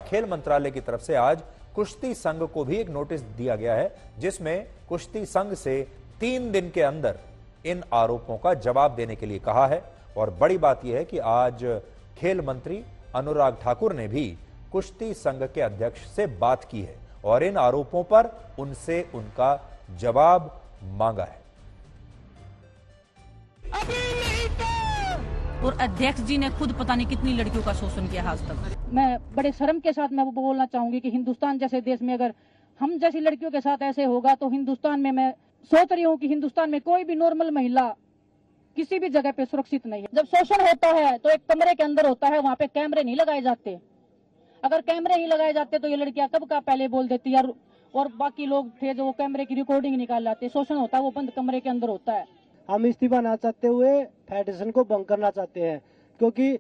खेल मंत्रालय की तरफ से आज कुश्ती संघ को भी एक नोटिस दिया गया है, जिसमें कुश्ती संघ से 3 दिन के अंदर इन आरोपों का जवाब देने के लिए कहा है। और बड़ी बात यह है कि आज खेल मंत्री अनुराग ठाकुर ने भी कुश्ती संघ के अध्यक्ष से बात की है और इन आरोपों पर उनसे उनका जवाब मांगा है। और अध्यक्ष जी ने खुद पता नहीं कितनी लड़कियों का शोषण किया आज तक। मैं बड़े शर्म के साथ मैं वो बोलना चाहूंगी कि हिंदुस्तान जैसे देश में अगर हम जैसी लड़कियों के साथ ऐसे होगा तो हिंदुस्तान में मैं सोच रही हूँ कि हिंदुस्तान में कोई भी नॉर्मल महिला किसी भी जगह पे सुरक्षित नहीं है। जब शोषण होता है तो एक कमरे के अंदर होता है, वहाँ पे कैमरे नहीं लगाए जाते। अगर कैमरे ही लगाए जाते तो ये लड़कियां कब का पहले बोल देती यार, और बाकी लोग थे जो वो कैमरे की रिकॉर्डिंग निकाल लाते। शोषण होता है वो बंद कमरे के अंदर होता है। हम इस्तीफा ना चाहते हुए फेडरेशन को भंग करना चाहते हैं, क्योंकि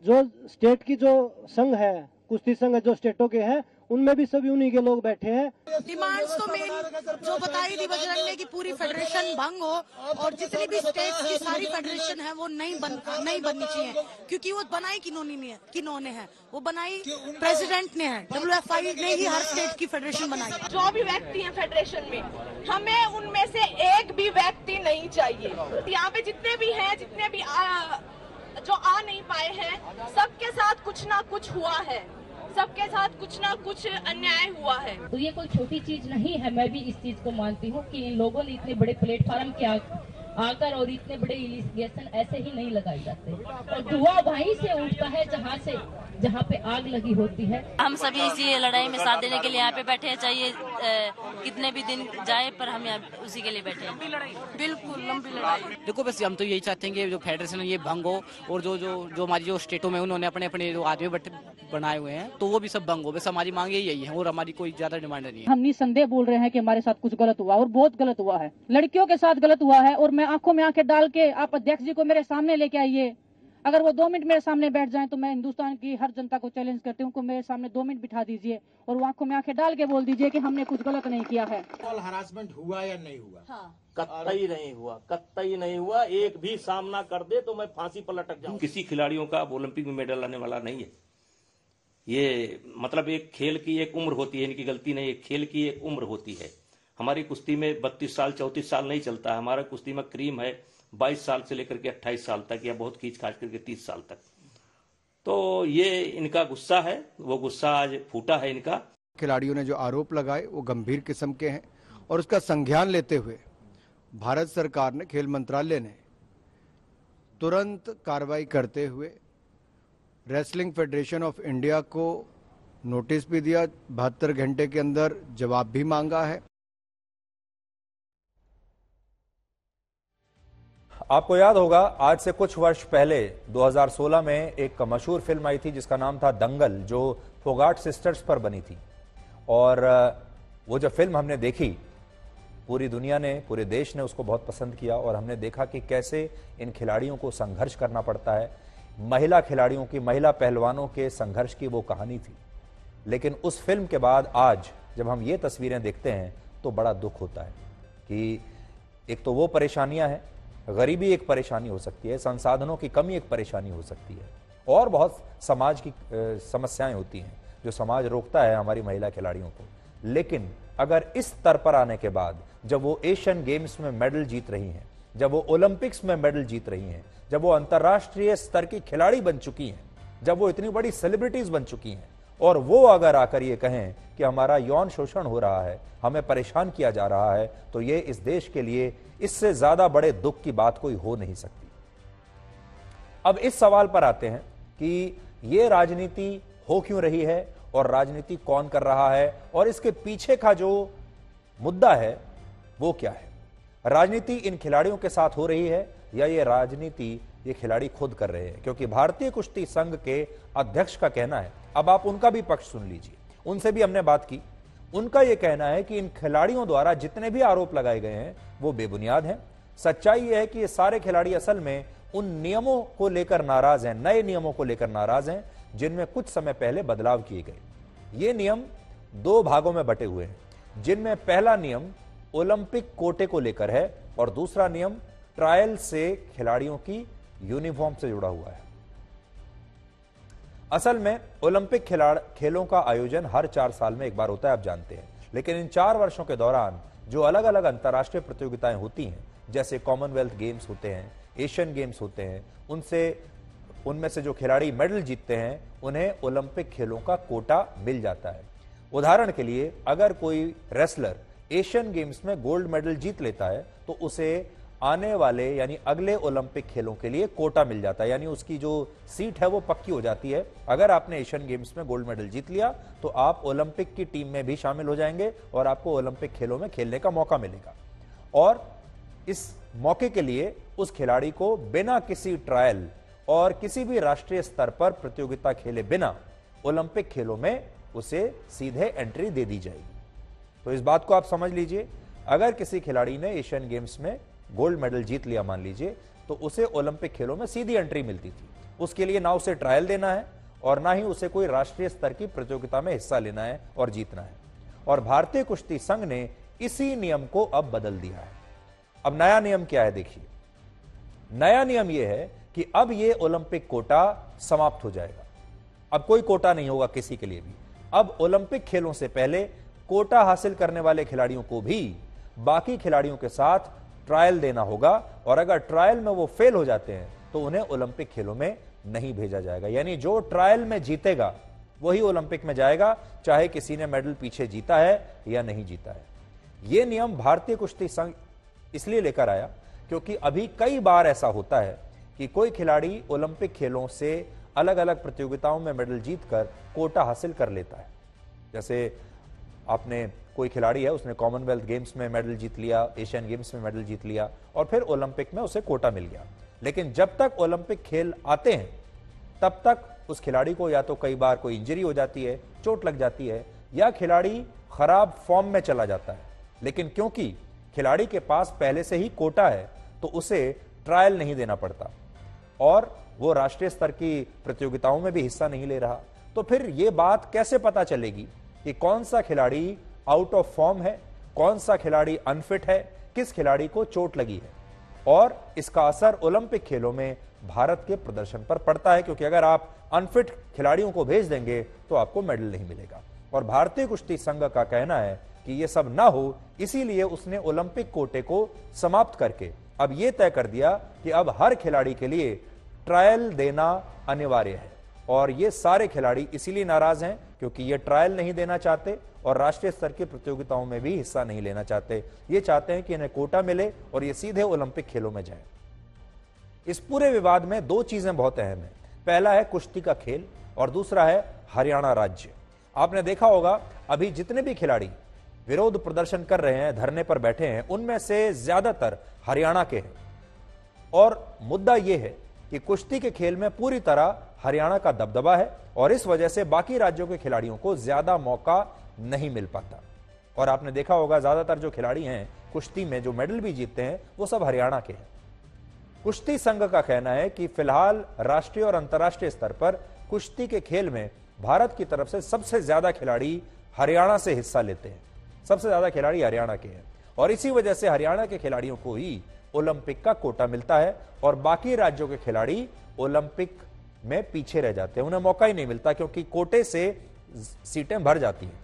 जो स्टेट की जो संघ है, कुश्ती संघ जो स्टेटों के हैं, उनमें भी सभी उन्हीं के लोग बैठे हैं। डिमांड्स तो मेन जो बताई थी बजरंग ने कि पूरी फेडरेशन भंग हो और जितनी भी स्टेट्स की सारी फेडरेशन है वो नहीं बननी चाहिए, क्योंकि वो बनाई किन्होंने है वो बनाई प्रेसिडेंट ने है, WFI ने ही हर स्टेट की फेडरेशन बनाई। जो भी व्यक्ति है फेडरेशन में, हमें उनमें से एक भी व्यक्ति नहीं चाहिए। यहाँ पे जितने भी हैं, जितने भी जो आ नहीं पाए हैं, सबके साथ कुछ ना कुछ हुआ है, सबके साथ कुछ ना कुछ अन्याय हुआ है। तो ये कोई छोटी चीज नहीं है। मैं भी इस चीज को मानती हूँ कि इन लोगों ने इतने बड़े प्लेटफॉर्म के आकर और इतने बड़े इन्वेस्टिगेशन ऐसे ही नहीं लगाए जाते, और धुआं वहीं से उठता है जहाँ पे आग लगी होती है। हम सभी इसी लड़ाई में साथ देने के लिए यहाँ पे बैठे हैं, चाहिए कितने भी दिन जाए पर हम यहाँ उसी के लिए बैठे हैं। बिल्कुल लंबी लड़ाई। देखो बस हम तो यही चाहते हैं कि जो फेडरेशन है ये भंग हो, और जो हमारी जो स्टेटों में उन्होंने अपने जो आदमी बनाए हुए हैं तो वो भी सब भंग हो। बस हमारी मांग यही है और हमारी कोई ज्यादा डिमांड नहीं है। हम निसंदेह बोल रहे हैं कि हमारे साथ कुछ गलत हुआ और बहुत गलत हुआ है, लड़कियों के साथ गलत हुआ है। और मैं आंखों में आंखें डाल के, आप अध्यक्ष जी को मेरे सामने लेके आइए, अगर वो 2 मिनट मेरे सामने बैठ जाएं तो मैं हिंदुस्तान की हर जनता को चैलेंज करती हूँ कि मेरे सामने 2 मिनट बिठा दीजिए और वो आंखों में आंखें डाल के बोल दीजिए कि हमने कुछ गलत नहीं किया है। हरासमेंट हुआ या नहीं हुआ? हाँ। कतई नहीं हुआ। एक भी सामना कर दे तो मैं फांसी पर लटक जाऊं। किसी खिलाड़ियों का ओलंपिक में मेडल लाने वाला नहीं है। ये मतलब एक खेल की एक उम्र होती है, इनकी गलती नहीं, एक खेल की एक उम्र होती है। हमारी कुश्ती में 32 साल 34 साल नहीं चलता है। हमारा कुश्ती में क्रीम है 22 साल से लेकर के 28 साल तक, या बहुत खींच खाच करके 30 साल तक। तो ये इनका गुस्सा है, वो गुस्सा आज फूटा है इनका। खिलाड़ियों ने जो आरोप लगाए वो गंभीर किस्म के हैं और उसका संज्ञान लेते हुए भारत सरकार ने, खेल मंत्रालय ने तुरंत कार्रवाई करते हुए रेसलिंग फेडरेशन ऑफ इंडिया को नोटिस भी दिया, 72 घंटे के अंदर जवाब भी मांगा है। आपको याद होगा आज से कुछ वर्ष पहले 2016 में एक मशहूर फिल्म आई थी जिसका नाम था दंगल, जो फोगाट सिस्टर्स पर बनी थी। और वो जब फिल्म हमने देखी, पूरी दुनिया ने, पूरे देश ने उसको बहुत पसंद किया और हमने देखा कि कैसे इन खिलाड़ियों को संघर्ष करना पड़ता है। महिला खिलाड़ियों की, महिला पहलवानों के संघर्ष की वो कहानी थी। लेकिन उस फिल्म के बाद आज जब हम ये तस्वीरें देखते हैं तो बड़ा दुख होता है कि एक तो वो परेशानियां हैं, गरीबी एक परेशानी हो सकती है, संसाधनों की कमी एक परेशानी हो सकती है, और बहुत समाज की समस्याएं होती हैं जो समाज रोकता है हमारी महिला खिलाड़ियों को। लेकिन अगर इस स्तर पर आने के बाद, जब वो एशियन गेम्स में मेडल जीत रही हैं, जब वो ओलंपिक्स में मेडल जीत रही हैं, जब वो अंतर्राष्ट्रीय स्तर की खिलाड़ी बन चुकी हैं, जब वो इतनी बड़ी सेलिब्रिटीज बन चुकी हैं, और वो अगर आकर ये कहें कि हमारा यौन शोषण हो रहा है, हमें परेशान किया जा रहा है, तो ये इस देश के लिए इससे ज्यादा बड़े दुख की बात कोई हो नहीं सकती। अब इस सवाल पर आते हैं कि ये राजनीति हो क्यों रही है और राजनीति कौन कर रहा है और इसके पीछे का जो मुद्दा है वो क्या है। राजनीति इन खिलाड़ियों के साथ हो रही है या ये राजनीति ये खिलाड़ी खुद कर रहे हैं? क्योंकि भारतीय कुश्ती संघ के अध्यक्ष का कहना है, अब आप उनका भी पक्ष सुन लीजिए, उनसे भी हमने बात की। उनका यह कहना है कि इन खिलाड़ियों द्वारा जितने भी आरोप लगाए गए हैं वो बेबुनियाद हैं। सच्चाई यह है कि ये सारे खिलाड़ी असल में उन नियमों को लेकर नाराज हैं, नए नियमों को लेकर नाराज हैं जिनमें कुछ समय पहले बदलाव किए गए। ये नियम 2 भागों में बटे हुए हैं, जिनमें पहला नियम ओलंपिक कोटे को लेकर है और दूसरा नियम ट्रायल से खिलाड़ियों की यूनिफॉर्म से जुड़ा हुआ है। असल में ओलंपिक खेलों का आयोजन हर 4 साल में एक बार होता है, आप जानते हैं। लेकिन इन 4 वर्षों के दौरान जो अलग अलग अंतर्राष्ट्रीय प्रतियोगिताएं होती हैं, जैसे कॉमनवेल्थ गेम्स होते हैं, एशियन गेम्स होते हैं, उनमें से जो खिलाड़ी मेडल जीतते हैं उन्हें ओलंपिक खेलों का कोटा मिल जाता है। उदाहरण के लिए, अगर कोई रेसलर एशियन गेम्स में गोल्ड मेडल जीत लेता है तो उसे आने वाले यानी अगले ओलंपिक खेलों के लिए कोटा मिल जाता है, यानी उसकी जो सीट है वो पक्की हो जाती है। अगर आपने एशियन गेम्स में गोल्ड मेडल जीत लिया तो आप ओलंपिक की टीम में भी शामिल हो जाएंगे और आपको ओलंपिक खेलों में खेलने का मौका मिलेगा। और इस मौके के लिए उस खिलाड़ी को बिना किसी ट्रायल और किसी भी राष्ट्रीय स्तर पर प्रतियोगिता खेले बिना ओलंपिक खेलों में उसे सीधे एंट्री दे दी जाएगी। तो इस बात को आप समझ लीजिए, अगर किसी खिलाड़ी ने एशियन गेम्स में गोल्ड मेडल जीत लिया मान लीजिए, तो उसे ओलंपिक खेलों में सीधी एंट्री मिलती थी। उसके लिए ना उसे ट्रायल देना है और ना ही उसे कोई राष्ट्रीय स्तर की प्रतियोगिता में हिस्सा लेना है और जीतना है। और भारतीय कुश्ती संघ ने इसी नियम को अब बदल दिया है। अब नया नियम क्या है, देखिए। नया नियम यह है कि अब यह ओलंपिक कोटा समाप्त हो जाएगा। अब कोई कोटा नहीं होगा किसी के लिए भी। अब ओलंपिक खेलों से पहले कोटा हासिल करने वाले खिलाड़ियों को भी बाकी खिलाड़ियों के साथ ट्रायल देना होगा, और अगर ट्रायल में वो फेल हो जाते हैं तो उन्हें ओलंपिक खेलों में नहीं भेजा जाएगा। यानी जो ट्रायल में जीतेगा वही ओलंपिक में जाएगा, चाहे किसी ने मेडल पीछे जीता है या नहीं जीता है। यह नियम भारतीय कुश्ती संघ इसलिए लेकर आया क्योंकि अभी कई बार ऐसा होता है कि कोई खिलाड़ी ओलंपिक खेलों से अलग अलग प्रतियोगिताओं में मेडल जीतकर कोटा हासिल कर लेता है। जैसे आपने कोई खिलाड़ी है, उसने कॉमनवेल्थ गेम्स में मेडल जीत लिया, एशियन गेम्स में मेडल जीत लिया और फिर ओलंपिक में उसे कोटा मिल गया। लेकिन जब तक ओलंपिक खेल आते हैं तब तक उस खिलाड़ी को या तो कई बार कोई इंजरी हो जाती है, चोट लग जाती है, या खिलाड़ी खराब फॉर्म में चला जाता है। लेकिन क्योंकि खिलाड़ी के पास पहले से ही कोटा है तो उसे ट्रायल नहीं देना पड़ता और वो राष्ट्रीय स्तर की प्रतियोगिताओं में भी हिस्सा नहीं ले रहा। तो फिर ये बात कैसे पता चलेगी कि कौन सा खिलाड़ी आउट ऑफ फॉर्म है, कौन सा खिलाड़ी अनफिट है, किस खिलाड़ी को चोट लगी है? और इसका असर ओलंपिक खेलों में भारत के प्रदर्शन पर पड़ता है, क्योंकि अगर आप अनफिट खिलाड़ियों को भेज देंगे तो आपको मेडल नहीं मिलेगा। और भारतीय कुश्ती संघ का कहना है कि यह सब ना हो, इसीलिए उसने ओलंपिक कोटे को समाप्त करके अब यह तय कर दिया कि अब हर खिलाड़ी के लिए ट्रायल देना अनिवार्य है। और ये सारे खिलाड़ी इसीलिए नाराज हैं क्योंकि ये ट्रायल नहीं देना चाहते और राष्ट्रीय स्तर की प्रतियोगिताओं में भी हिस्सा नहीं लेना चाहते। ये चाहते हैं कि इन्हें कोटा मिले और ये सीधे ओलंपिक खेलों में जाएं। इस पूरे विवाद में दो चीजें बहुत अहम हैं। पहला है कुश्ती का खेल और दूसरा है हरियाणा राज्य। आपने देखा होगा अभी जितने भी खिलाड़ी विरोध प्रदर्शन कर रहे हैं, धरने पर बैठे हैं, उनमें से ज्यादातर हरियाणा के हैं। और मुद्दा यह है कि कुश्ती के खेल में पूरी तरह हरियाणा का दबदबा है और इस वजह से बाकी राज्यों के खिलाड़ियों को ज्यादा मौका नहीं मिल पाता। और आपने देखा होगा ज्यादातर जो खिलाड़ी हैं कुश्ती में जो मेडल भी जीतते हैं वो सब हरियाणा के हैं। कुश्ती संघ का कहना है कि फिलहाल राष्ट्रीय और अंतर्राष्ट्रीय स्तर पर कुश्ती के खेल में भारत की तरफ से सबसे ज्यादा खिलाड़ी हरियाणा से हिस्सा लेते हैं। सबसे ज्यादा खिलाड़ी हरियाणा के हैं और इसी वजह से हरियाणा के खिलाड़ियों को ही ओलंपिक का कोटा मिलता है और बाकी राज्यों के खिलाड़ी ओलंपिक में पीछे रह जाते हैं, उन्हें मौका ही नहीं मिलता क्योंकि कोटे से सीटें भर जाती हैं।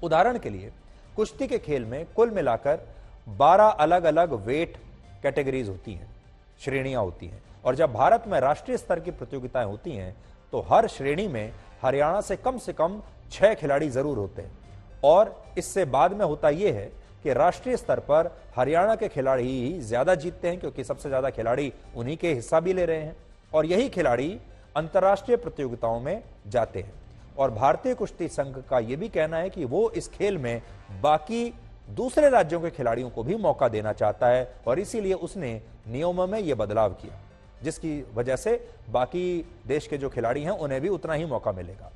उदाहरण के लिए कुश्ती के खेल में कुल मिलाकर 12 अलग अलग वेट कैटेगरीज होती हैं, श्रेणियां होती हैं। और जब भारत में राष्ट्रीय स्तर की प्रतियोगिताएं होती हैं तो हर श्रेणी में हरियाणा से कम 6 खिलाड़ी जरूर होते हैं। और इससे बाद में होता यह है कि राष्ट्रीय स्तर पर हरियाणा के खिलाड़ी ही ज्यादा जीतते हैं क्योंकि सबसे ज्यादा खिलाड़ी उन्हीं के हिस्सा भी ले रहे हैं और यही खिलाड़ी अंतर्राष्ट्रीय प्रतियोगिताओं में जाते हैं। और भारतीय कुश्ती संघ का यह भी कहना है कि वो इस खेल में बाकी दूसरे राज्यों के खिलाड़ियों को भी मौका देना चाहता है और इसीलिए उसने नियमों में यह बदलाव किया, जिसकी वजह से बाकी देश के जो खिलाड़ी हैं उन्हें भी उतना ही मौका मिलेगा।